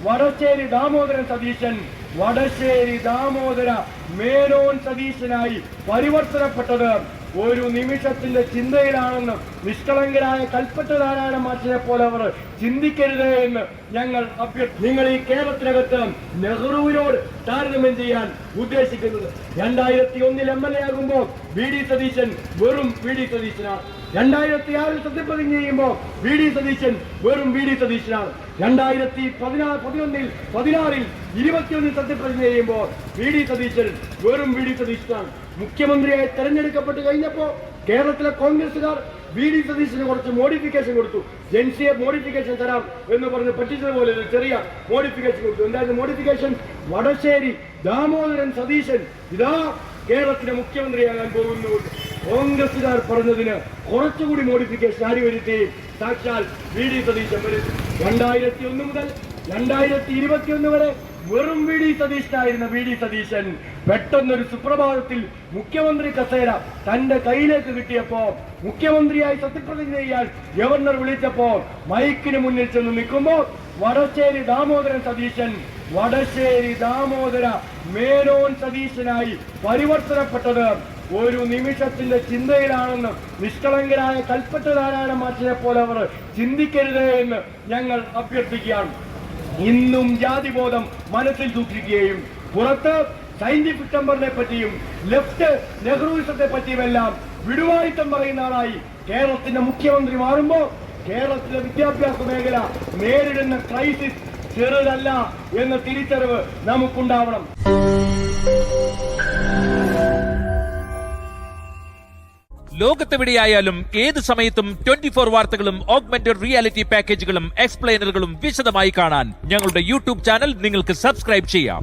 വടശ്ശേരി ദാമോദരൻ സതീശൻ വടശ്ശേരി ദാമോദര മേനോൻ സതീശനായി പരിവർത്തനപ്പെട്ടത് ഒരു നിമിഷത്തിന്റെ ചിന്തയിലാണെന്ന് നിഷ്കളങ്കരായ കൽപ്പറ്റ നാരായണ മാഷിനെ പോലെ അവർ ചിന്തിക്കരുത് എന്ന് ഞങ്ങൾ നിങ്ങൾ ഈ കേരളത്തിനകത്ത് നെഹ്റുവിനോട് താരതമ്യം ചെയ്യാൻ ഉദ്ദേശിക്കുന്നത് 2001 MLA ആകുമ്പോൾ വി ഡി സതീശൻ വെറും വി ഡി സതീശനാണ്. 2006 സത്യപ്രതിജ്ഞ ചെയ്യുമ്പോൾ വി ഡി സതീശൻ വെറും വി ഡി സതീശനാണ്. 2011 16 21 സത്യപ്രതിജ്ഞ ചെയ്യുമ്പോൾ വി ഡി സതീശൻ വെറും വി ഡി സതീശനാണ്. മുഖ്യമന്ത്രിയായി തെരഞ്ഞെടുക്കപ്പെട്ട് കഴിഞ്ഞപ്പോൾ കേരളത്തിലെ കോൺഗ്രസുകാർ വി ഡി സതീശന് കുറച്ച് മോഡിഫിക്കേഷൻ കൊടുത്തു. ജൻസിയെ മോഡിഫിക്കേഷൻ തരാം എന്ന് പറഞ്ഞ് പറ്റിച്ചതുപോലെ ഒരു ചെറിയ മോഡിഫിക്കേഷൻ കൊടുത്തു. എന്തായിരുന്നു മോഡിഫിക്കേഷൻ? വടശ്ശേരി ദാമോദരൻ സതീശൻ ഇതാ കേരളത്തിലെ മുഖ്യമന്ത്രിയാകാൻ പോകുന്നു. കോൺഗ്രസുകാർ പറഞ്ഞതിന് കുറച്ചുകൂടി മോഡിഫിക്കേഷൻ ആര് വരുത്തി? സാക്ഷാൽ വി ഡി സതീശൻ വരുത്തി. 2001 മുതൽ 2021 വരെ വെറും വി ഡി സതീശനായിരുന്ന വി ഡി സതീശൻ പെട്ടെന്നൊരു സുപ്രഭാതത്തിൽ മുഖ്യമന്ത്രി കസേര തന്റെ കയ്യിലേക്ക് കിട്ടിയപ്പോ മുഖ്യമന്ത്രിയായി സത്യപ്രതിജ്ഞ ചെയ്യാൻ ഗവർണർ വിളിച്ചപ്പോ മൈക്കിന് മുന്നിൽ ചെന്ന് നിൽക്കുമ്പോൾ വടശ്ശേരി ദാമോദരൻ സതീശൻ വടശ്ശേരി ദാമോദര മേനോൻ സതീശനായി പരിവർത്തനപ്പെട്ടത് ഒരു നിമിഷത്തിന്റെ ചിന്തയിലാണെന്ന് നിഷ്കളങ്കരായ കൽപ്പറ്റ നാരായണ മാഷിനെ പോലെ അവർ ചിന്തിക്കരുത് എന്ന് ഞങ്ങൾ അഭ്യർത്ഥിക്കുകയാണ്. ഇന്നും ജാതിബോധം മനസ്സിൽ സൂക്ഷിക്കുകയും പുറത്ത് സയന്റിഫിക് ടെമ്പറിനെ പറ്റിയും ലെഫ്റ്റ് നെഹ്റുവിസത്തെ പറ്റിയുമെല്ലാം വിടുവായിത്തം പറയുന്ന ആളായി കേരളത്തിന്റെ മുഖ്യമന്ത്രി മാറുമ്പോൾ കേരളത്തിലെ വിദ്യാഭ്യാസ മേഖല നേരിടുന്ന ക്രൈസിസ് ചെറുതല്ല എന്ന തിരിച്ചറിവ് നമുക്കുണ്ടാവണം. ലോകത്തെവിടെയായാലും ഏത് സമയത്തും 24 വാർത്തകളും ഓഗ്മെന്റഡ് റിയാലിറ്റി പാക്കേജുകളും എക്സ്പ്ലെയിനറുകളും വിശദമായി കാണാൻ ഞങ്ങളുടെ യൂട്യൂബ് ചാനൽ നിങ്ങൾക്ക് സബ്സ്ക്രൈബ് ചെയ്യാം.